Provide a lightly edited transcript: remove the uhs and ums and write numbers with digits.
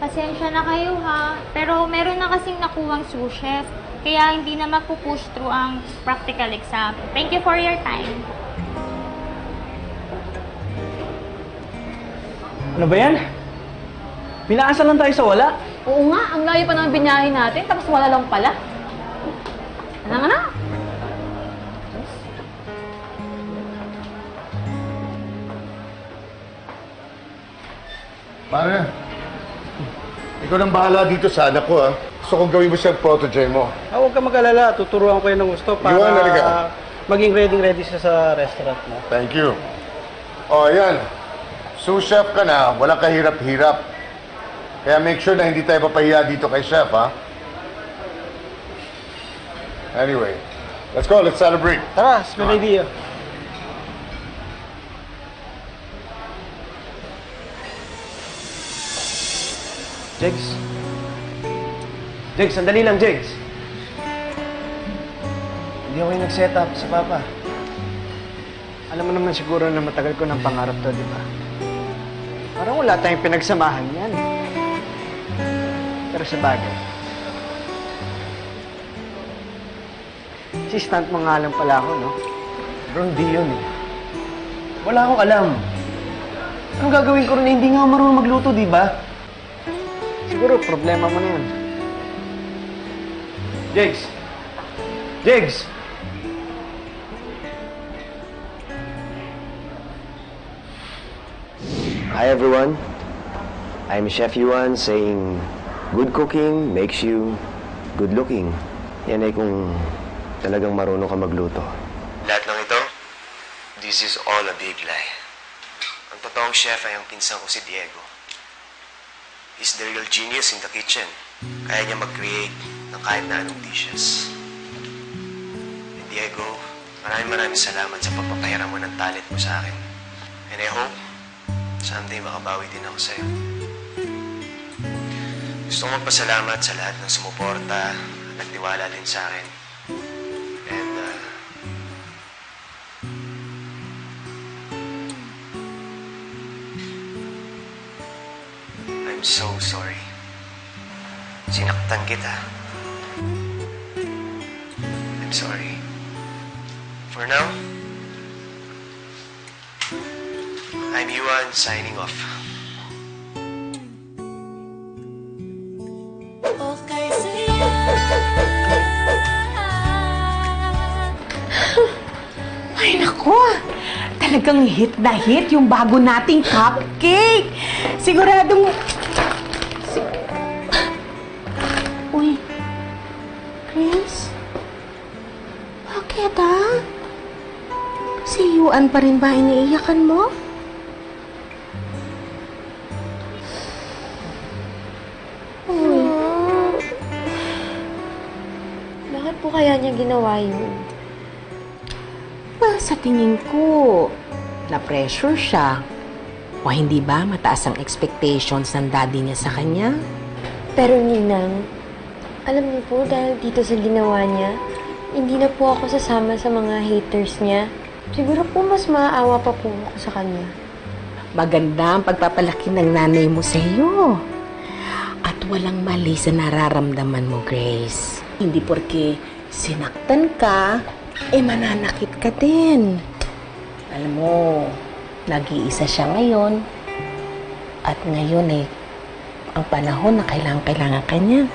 Pasensya na kayo ha, pero meron na kasing nakuwang sous chef, kaya hindi na mapupush through ang practical exam. Thank you for your time. Ano ba yan? Pinaasa lang tayo sa wala. Oo nga, ang layo pa ng binyahe natin, tapos wala lang pala. Ano nga na? Pare, ikaw nang bahala dito sa anak ko, ha? Gusto kong gawin mo siyang protege mo. Huwag ka mag-alala. Tuturuan ko yan ng gusto para maging ready siya sa restaurant mo. Thank you. O, ayan. Sous chef ka na, walang kahirap-hirap. Kaya make sure na hindi tayo papahiya dito kay chef, ha? Anyway, let's go. Let's celebrate. Tara, it's my idea. Jegs? Jegs, sandali lang, Jegs. Hindi ako yung nag-set up sa Papa. Alam mo naman siguro na matagal ko ng pangarap to, di ba? Parang wala tayong pinagsamahan yan. Pero sa bagay. Assistant mo nga lang pala ako, no? Pero hindi yun eh. Wala akong alam. Anong gagawin ko rin na hindi nga marunong magluto, di ba? Siguro, problema mo na yun. Jegs! Jegs! Hi everyone, I'm Chef Yuan saying good cooking makes you good looking. Yan ay kung talagang marunong ka magluto. Lahat ng ito, this is all a big lie. Ang totoong chef ay ang pinsan ko si Diego. He's the real genius in the kitchen. Kaya niya mag-create ng kahit na anong dishes. And Diego, maraming salamat sa pagpapahiram mo ng talent mo sa akin. And I hope someday makabawi din ako sa'yo. Gusto kong magpasalamat sa lahat ng sumuporta, nagtiwala din sa akin. And, I'm so sorry. Sinaktan kita. I'm sorry. For now, I'm Yuan, signing off. Ay, naku! Talagang hit na hit yung bago nating cupcake! Siguradong... Uy, Chris? Bakit, ha? Si Yuan pa rin ba iniiyakan mo? Uy. Bakit po kaya niya ginawa yun? Well, sa tingin ko, na-pressure siya. O hindi ba mataas ang expectations ng daddy niya sa kanya? Pero Ninang, alam niyo po dahil dito sa ginawa niya, hindi na po ako sasama sa mga haters niya. Siguro po mas maaawa pa po ako sa kanya. Maganda ang pagpapalaki ng nanay mo sa iyo. At walang mali sa nararamdaman mo, Grace. Hindi porke sinaktan ka, mananakit ka din. Alam mo, nag-iisa siya ngayon. At ngayon ang panahon na kailangan ka niya.